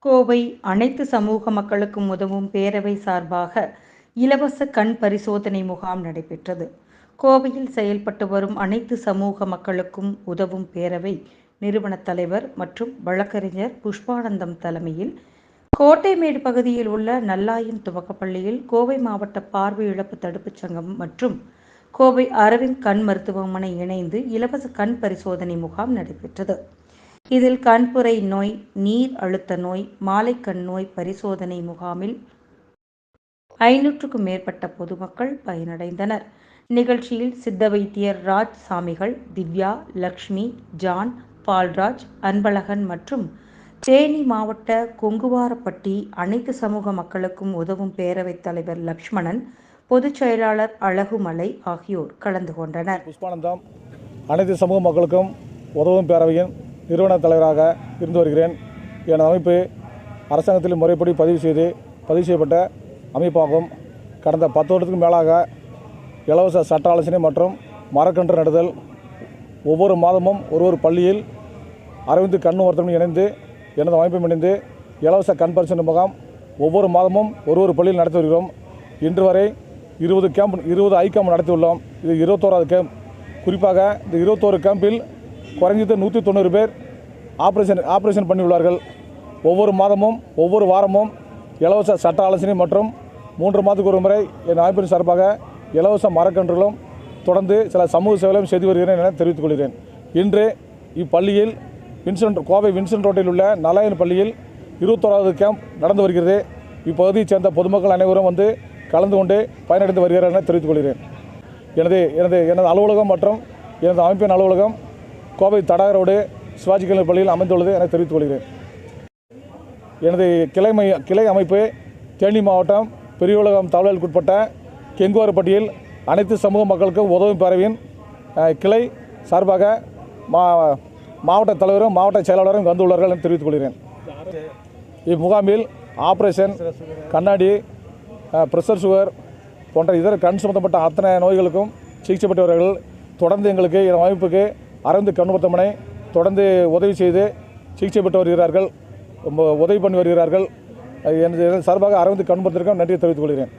கோவை அனைத்து சமூக மக்களுக்கும் உதவும் பேரவை சார்பாக இலவச கண் பரிசோதனை முகாம் நடைபெற்றது. கோவையில் செயல்பட்டு வரும் அனைத்து சமூக மக்களுக்கும் உதவும் பேரவை நிறுவன தலைவர் மற்றும் வழக்கறிஞர் புஷ்பானந்தம் தலைமையில் கோட்டைமேடு பகுதியில் உள்ள நல்லாயின் துவக்கப்பள்ளியில் கோவை மாவட்ட பார்வை இழப்பு தடுப்புச் சங்கம் மற்றும் கோவை அரவிந்த் கண் மருத்துவமனை இணைந்து இலவச கண் பரிசோதனை முகாம் நடைபெற்றது. இதில் கண்புரை நோய், நீர் அழுத்த நோய், மாலைக்கண் நோய் பரிசோதனை முகாமில் 500க்கும் மேற்பட்ட பொதுமக்கள் பயனடைந்தனர். நிகழ்ச்சியில் சித்த வைத்தியர் ராஜ் சாமிகள், திவ்யா, லக்ஷ்மி, ஜான், பால்ராஜ், அன்பழகன் மற்றும் தேனி மாவட்ட கொங்குவாரப்பட்டி அனைத்து சமூக மக்களுக்கும் உதவும் பேரவைத் தலைவர் லக்ஷ்மணன், பொதுச் செயலாளர் அழகுமலை ஆகியோர் கலந்து கொண்டனர். புஷ்பானந்தம் அனைத்து சமூக மக்களுக்கும் உதவும் பேரவையின் நிறுவன தலைவராக இருந்து வருகிறேன். எனது அமைப்பு அரசாங்கத்தில் முறைப்படி பதிவு செய்யப்பட்ட அமைப்பாகும். கடந்த 10 வருடத்துக்கு மேலாக இலவச சட்ட ஆலோசனை மற்றும் மரக்கன்று நடுதல், ஒவ்வொரு மாதமும் ஒரு பள்ளியில் அரவிந்த் கண் மருத்துவமனை இணைந்து எனது அமைப்பும் இணைந்து இலவச கண் பரிசோதனை முகாம் ஒவ்வொரு மாதமும் ஒரு பள்ளியில் நடத்தி வருகிறோம். இன்று வரை 20 ஐ கேம்ப் நடத்தியுள்ளோம். இது 21வது கேம்ப். குறிப்பாக இந்த 21 கேம்பில் குறைஞ்சது 190 பேர் ஆப்ரேஷன் பண்ணியுள்ளார்கள். ஒவ்வொரு மாதமும் ஒவ்வொரு வாரமும் இலவச சட்ட ஆலோசனை மற்றும் 3 மாதத்துக்கு ஒரு முறை என் அமைப்பின் சார்பாக இலவச மரக்கன்றுகளும் தொடர்ந்து சில சமூக சேவைகளும் செய்து வருகிறேன் என தெரிவித்துக் கொள்கிறேன். இன்று இப்பள்ளியில் கோவை வின்சென்ட் ரோட்டில் உள்ள நல்லாயின் பள்ளியில் 21வது கேம்ப் நடந்து வருகிறது. இப்பகுதியைச் சேர்ந்த பொதுமக்கள் அனைவரும் வந்து கலந்து கொண்டு பயனடைந்து வருகிறார் என தெரிவித்துக் கொள்கிறேன். எனது அலுவலகம் மற்றும் எனது அமைப்பின் அலுவலகம் கோவை தடாக ரோடு சிவாஜி கல்லூரி பள்ளியில் அமைந்துள்ளது என தெரிவித்துக் கொள்கிறேன். எனது கிளை அமைப்பு தேனி மாவட்டம் பெரியவுலகம் தாலுகாவுக்குட்பட்ட கெங்குவாரப்பட்டியில் அனைத்து சமூக மக்களுக்கும் உதவும் பேரவையின் கிளை சார்பாக மாவட்ட தலைவரும் மாவட்ட செயலாளரும் வந்துள்ளார்கள் என தெரிவித்துக் கொள்கிறேன். இம்முகாமில் ஆப்ரேஷன், கண்ணாடி, பிரஷர், சுகர் போன்ற இதர கண் சம்பந்தப்பட்ட அத்தனை நோய்களுக்கும் சிகிச்சை பெற்றவர்கள் தொடர்ந்து எங்களுக்கு என் அமைப்புக்கு அரவிந்த் கண் மருத்துவமனை தொடர்ந்து உதவி செய்து சிகிச்சை பெற்று வருகிறார்கள், உதவி பண்ணி வருகிறார்கள். எனது சார்பாக அரவிந்த் கண் மருத்துவமனைக்கு நன்றி தெரிவித்துக் கொள்கிறேன்.